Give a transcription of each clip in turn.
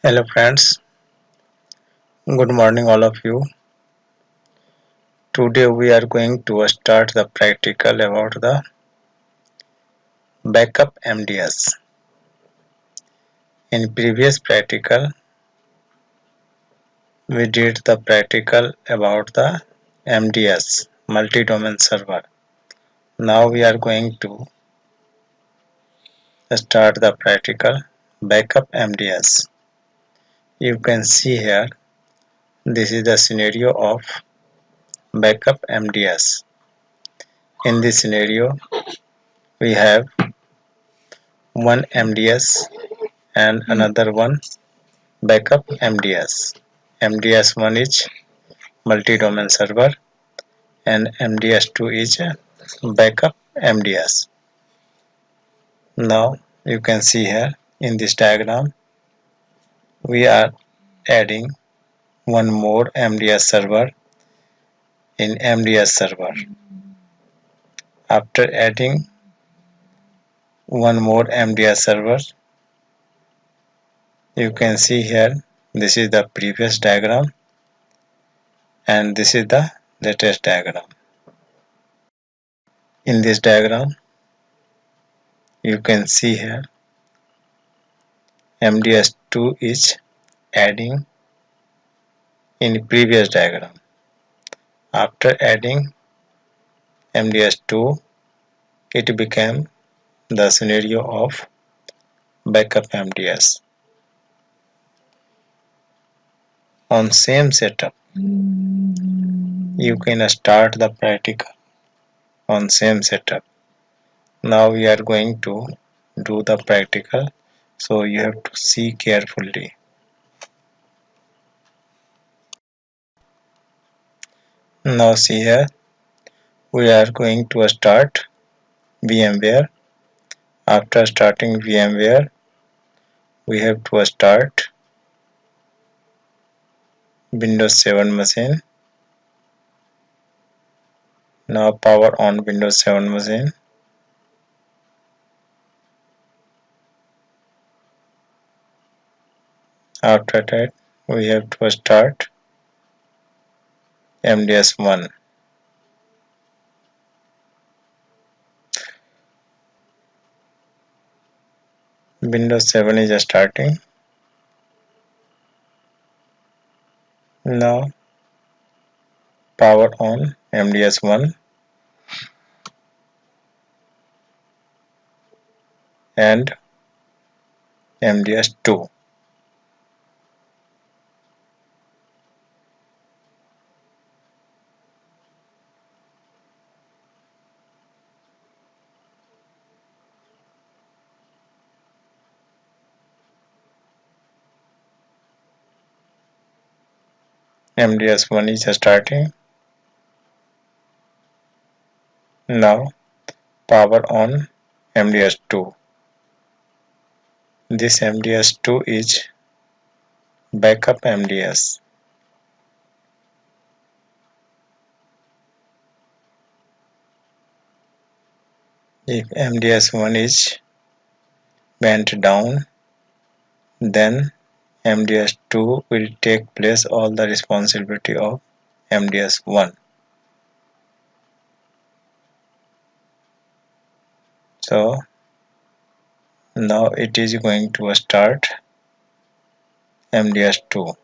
Hello friends, good morning all of you. Today we are going to start the practical about the backup MDS. In previous practical we did the practical about the MDS multi-domain server. Now we are going to start the practical backup MDS. You can see here this is the scenario of backup MDS. In this scenario we have one MDS and another one backup MDS. MDS1 is multi-domain server and MDS2 is backup MDS. Now you can see here in this diagram we are adding one more MDS server in MDS server. After adding one more MDS server, you can see here this is the previous diagram and this is the latest diagram. In this diagram you can see here MDS2 is adding in previous diagram. After adding MDS2, it became the scenario of backup MDS. On same setup, you can start the practical on same setup. Now we are going to do the practical, so you have to see carefully. Now see here, we are going to start VMware. After starting VMware, we have to start Windows 7 machine. Now power on Windows 7 machine. After that, we have to start MDS1. Windows 7 is starting. Now power on MDS1 and MDS2. MDS1 is starting. Now power on MDS2. This MDS2 is backup MDS. If MDS1 is went down, then MDS2 will take place all the responsibility of MDS1. So now it is going to start MDS2.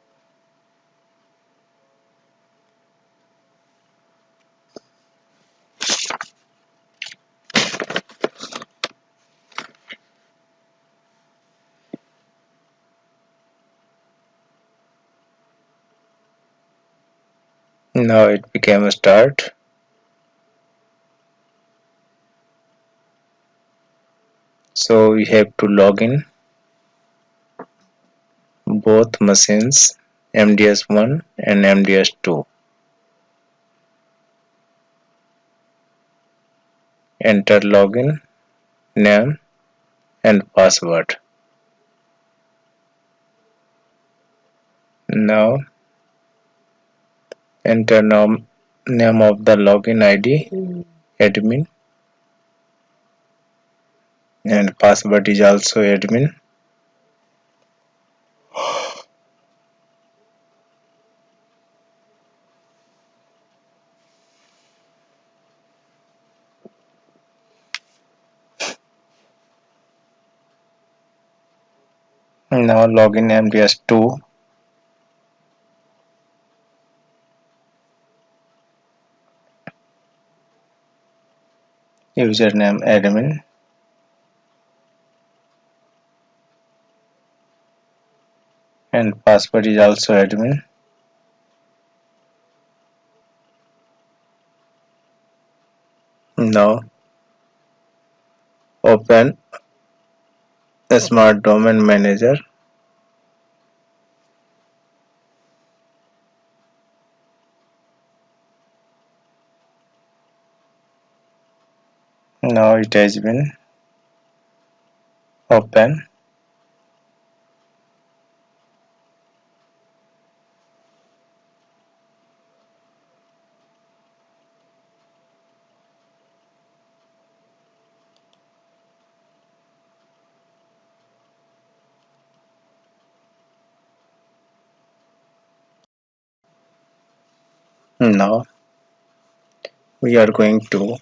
Now it became a start. So we have to log in both machines MDS1 and MDS2. Enter login, name and password. Now enter name of the login ID admin and password is also admin. Now login MDS2, username admin, and password is also admin. Now open Smart Domain Manager. Now it has been open. Now we are going to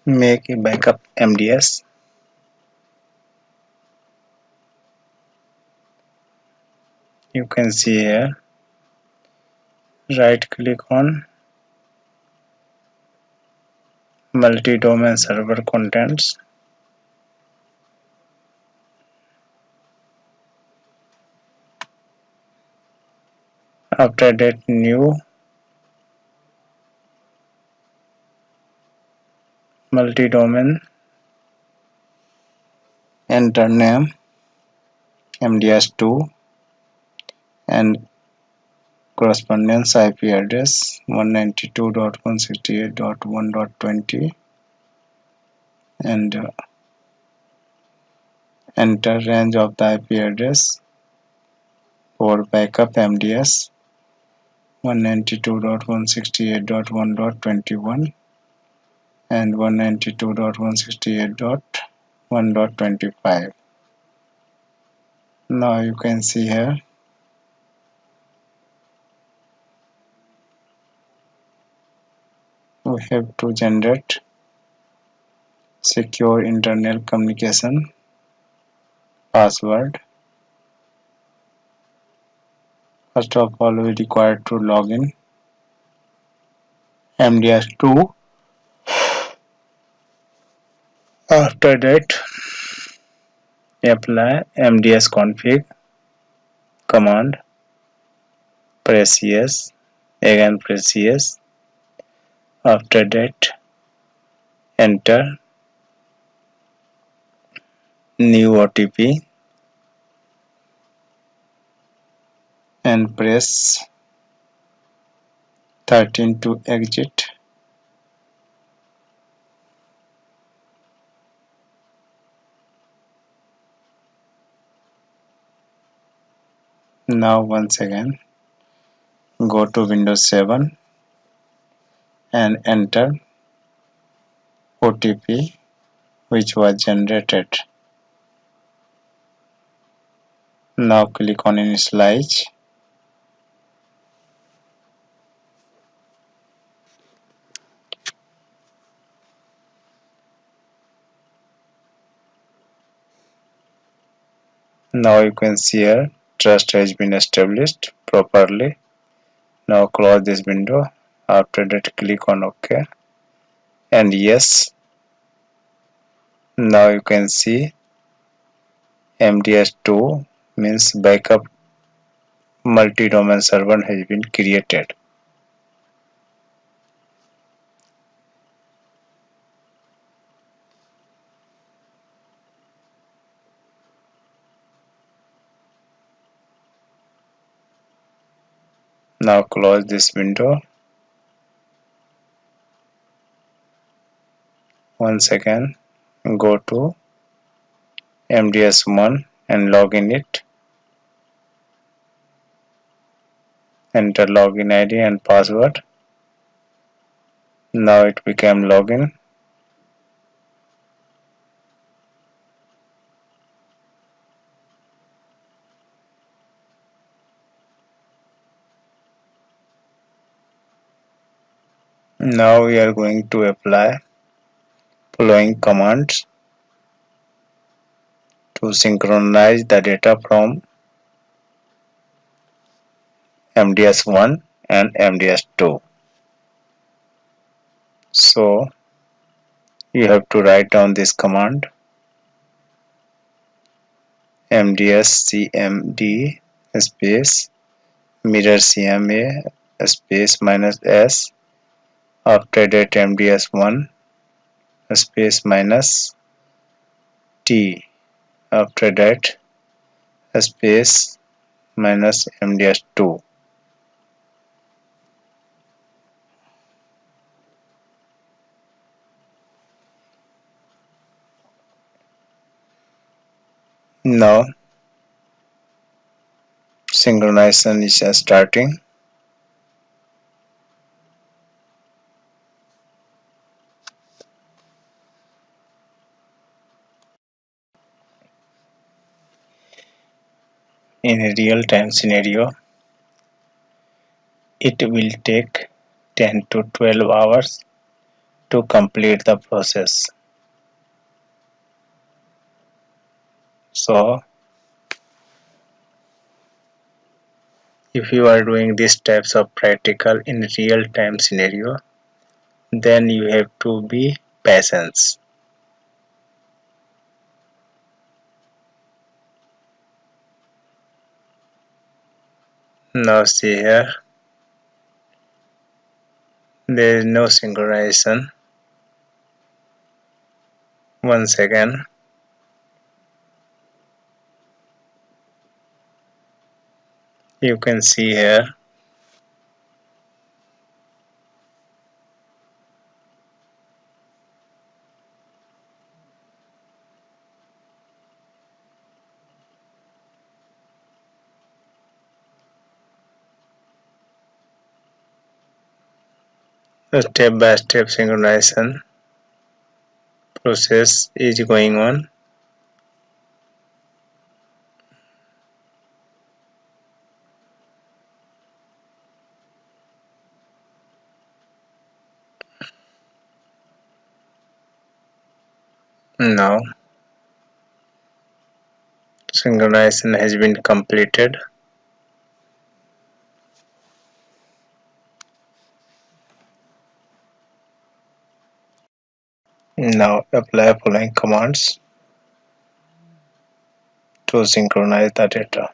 make a backup MDS. You can see here, right click on multi-domain server contents. After that, new multi-domain, enter name MDS2 and correspondence IP address 192.168.1.20 and enter range of the IP address for backup MDS 192.168.1.21 and 192.168.1.25. Now you can see here we have to generate secure internal communication password. First of all, we require to log in MDS2. After that, apply MDS config command. Press yes. Again press yes. After that, enter new OTP and press 13 to exit. Now once again go to Windows 7 and enter OTP which was generated. Now click on initialize. Now you can see here trust has been established properly. Now close this window. After that click on OK and yes. Now you can see MDS2 means backup multi-domain server has been created. Now close this window. Once again go to MDS1 and log in it. Enter login ID and password. Now it became login. Now we are going to apply following commands to to synchronize the data from MDS1 and MDS2. So you have to write down this command MDS-CMD space mirror CMA space -S after that MDS1 space -T after that space -MDS2. Now synchronization is starting. In a real-time scenario, it will take 10 to 12 hours to complete the process. So if you are doing these types of practical in real-time scenario, then you have to be patient. Now see here, there is no synchronization. Once again, you can see here the step-by-step synchronization process is going on. Now synchronization has been completed. Now apply following commands to synchronize the data.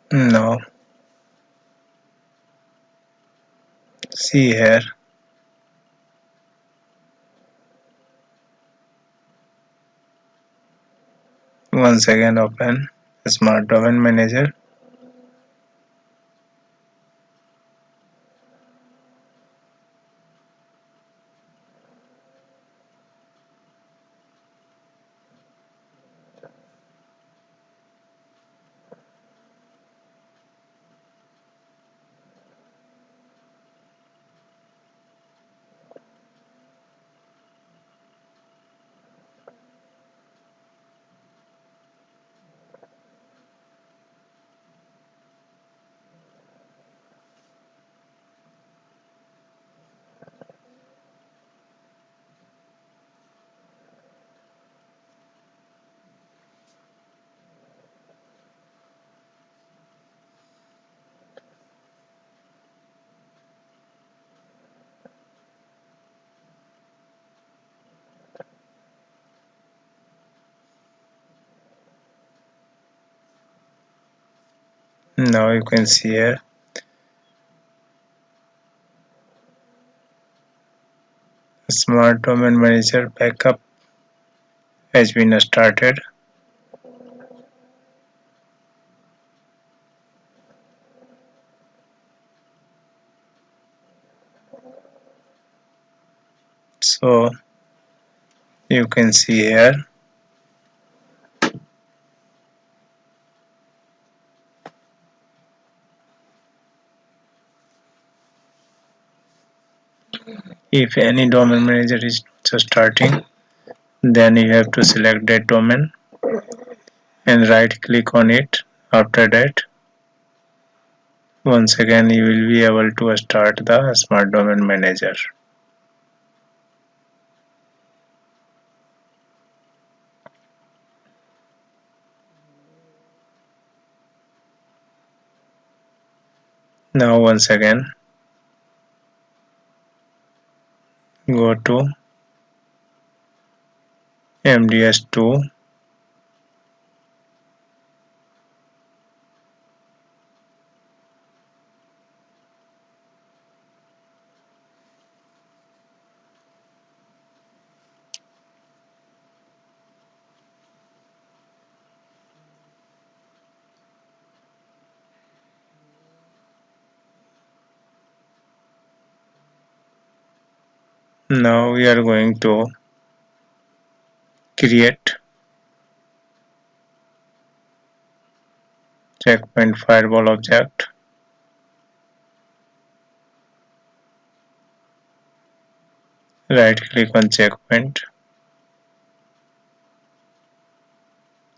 Now see here, once again open Smart Domain Manager. Now you can see here Smart Domain Manager Backup has been started. So you can see here if any domain manager is just starting, then you have to select that domain and right click on it. After that, once again you will be able to start the Smart Domain Manager. Now once again go to MDS2. Now we are going to create checkpoint firewall object. Right click on checkpoint.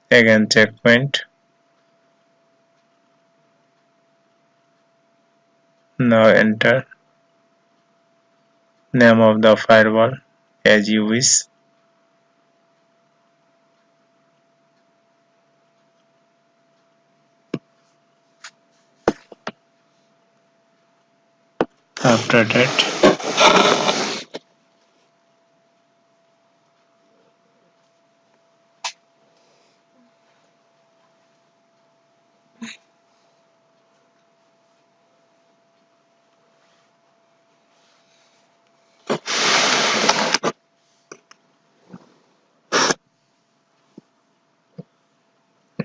Again checkpoint. Now enter name of the firewall as you wish. After that,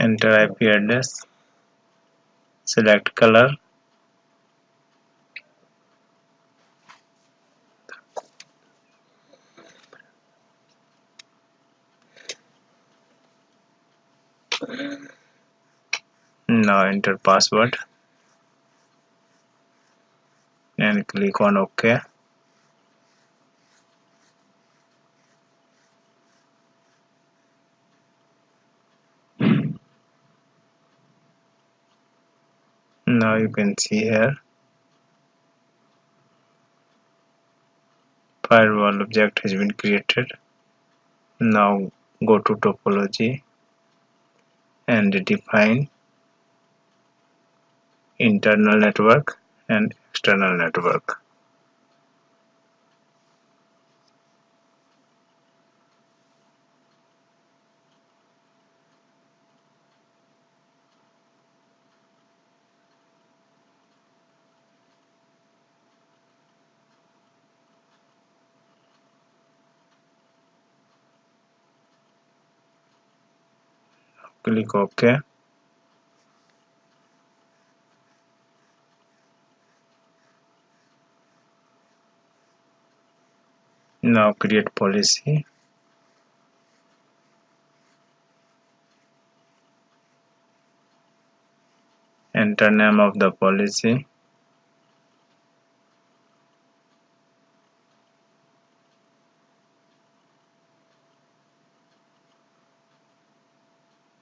enter IP address, select color, now enter password and click on OK. Now you can see here firewall object has been created. Now go to topology and define internal network and external network. Click OK. Now create policy. Enter name of the policy.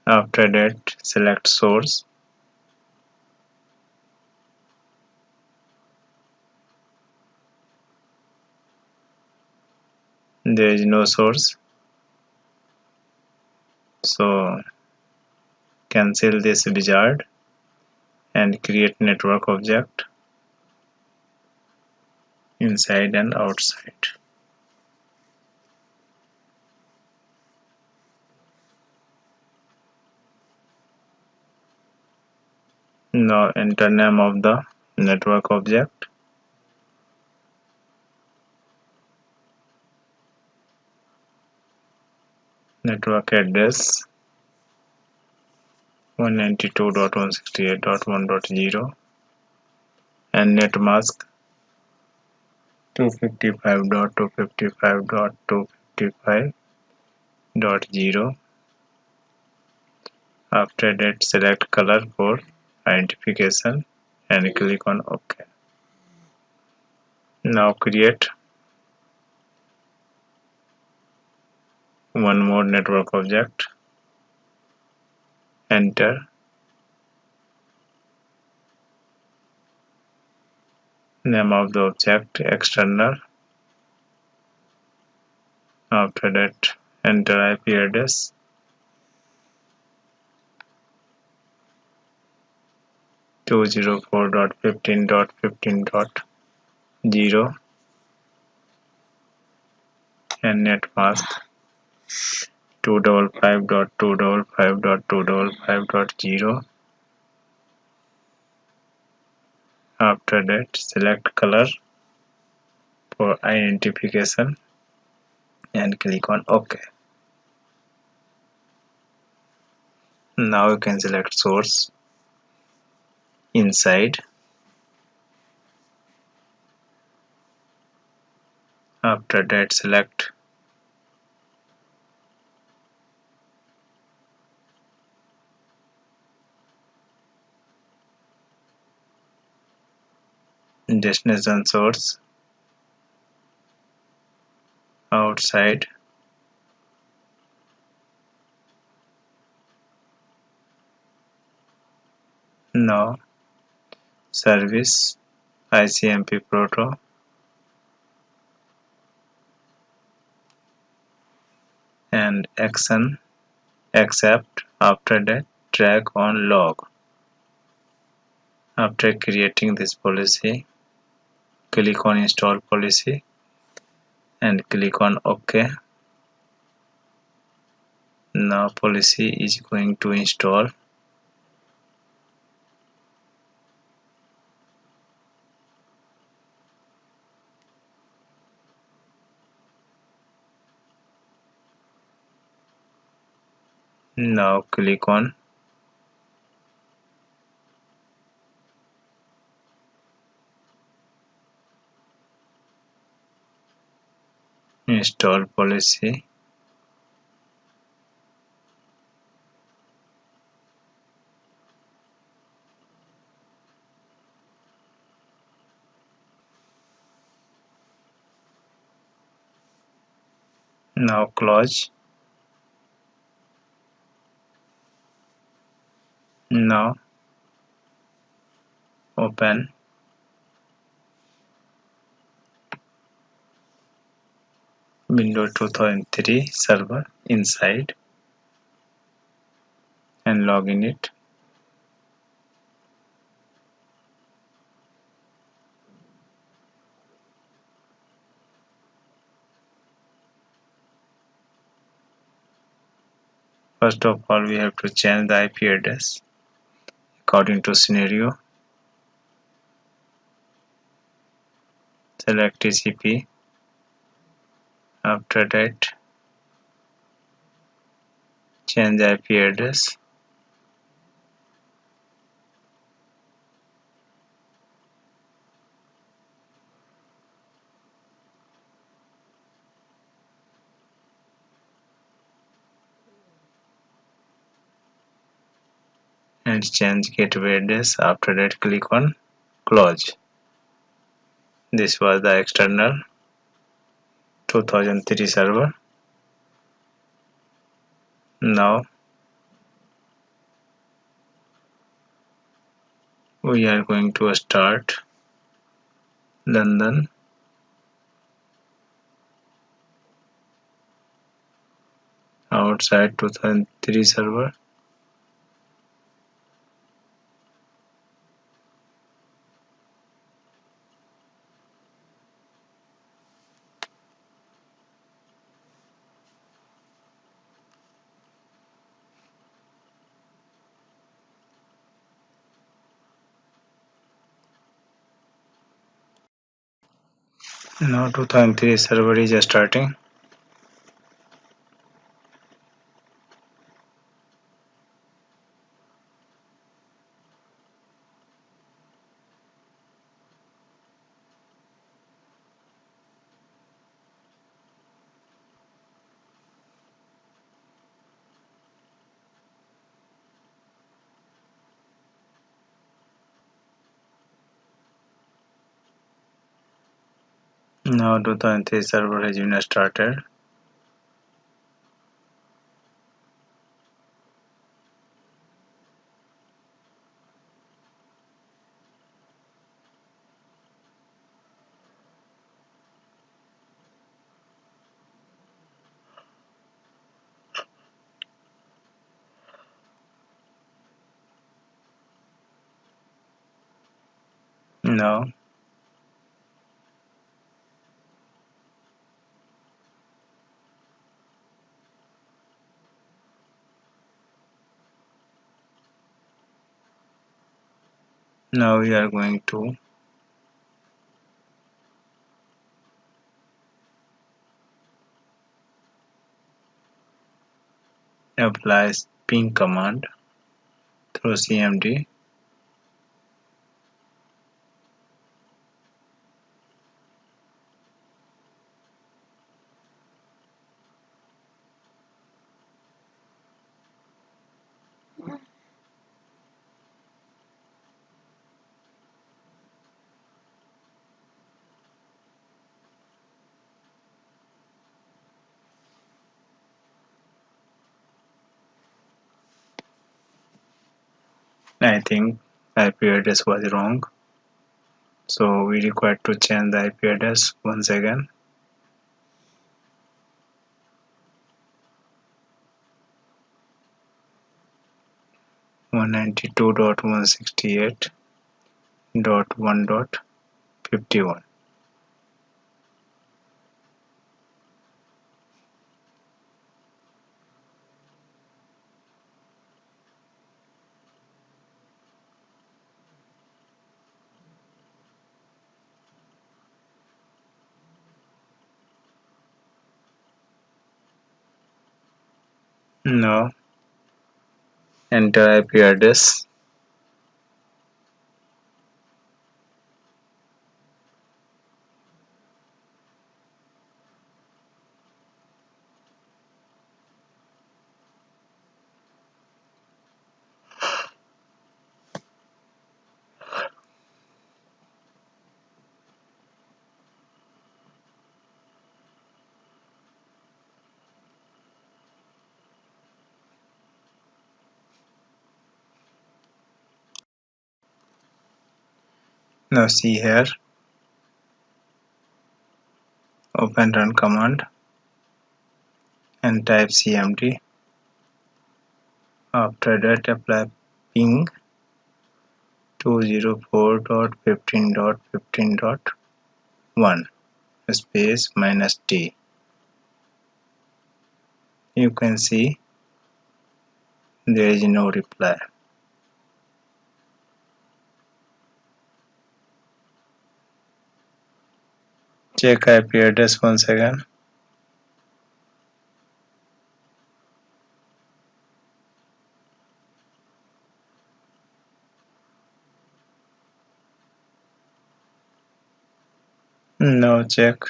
After that, select source. There is no source, so cancel this wizard and create network object inside and outside. Now enter name of the network object. network address 192.168.1.0 and net mask 255.255.255.0. After that, select color for identification and click on OK. Now create one more network object. Enter name of the object external. After that, enter IP address 204.15.15.0 and net mask 255.255.255.0. After that, select color for identification and click on OK. Now you can select source inside. After that, select destination source outside. Now service ICMP proto and action accept. After that, drag on log. After creating this policy, click on install policy and click on OK. Now policy is going to install. Now click on install policy. Now close. Now open Windows 2003 server inside and log in it. First of all, we have to change the IP address according to scenario. Select TCP. After that, change the IP address. And change gateway address. After that, click on close. This was the external 2003 server. Now we are going to start London outside 2003 server. Now 2003 server is starting. Now 2003 server has been started. Now we are going to apply ping command through CMD. I think IP address was wrong, so we require to change the IP address once again. One 192.168.1.51. Now enter IP address. Now see here, open run command and type CMD. After that apply ping 204.15.15.1 space -t. You can see there is no reply. Check IP address once again. Now check.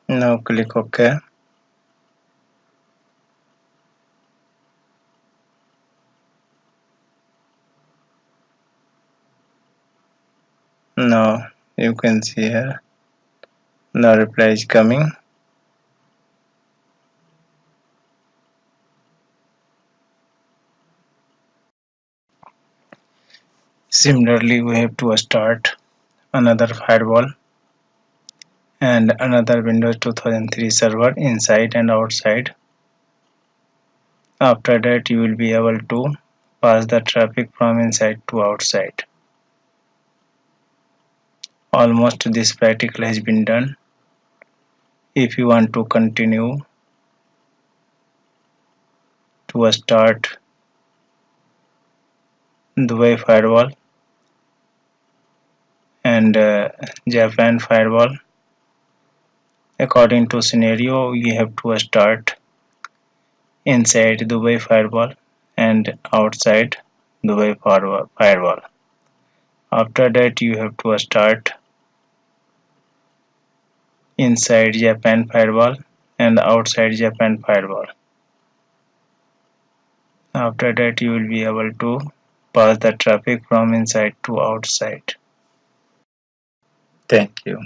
Now click OK. Now you can see here, no reply is coming. Similarly, we have to start another firewall and another Windows 2003 server inside and outside. After that, you will be able to pass the traffic from inside to outside. Almost this practical has been done. If you want to continue to start Dubai Firewall and Japan Firewall. According to scenario, you have to start inside Dubai Firewall and outside Dubai Firewall. After that, you have to start inside Japan Firewall and outside Japan Firewall. After that, you will be able to pass the traffic from inside to outside. Thank you.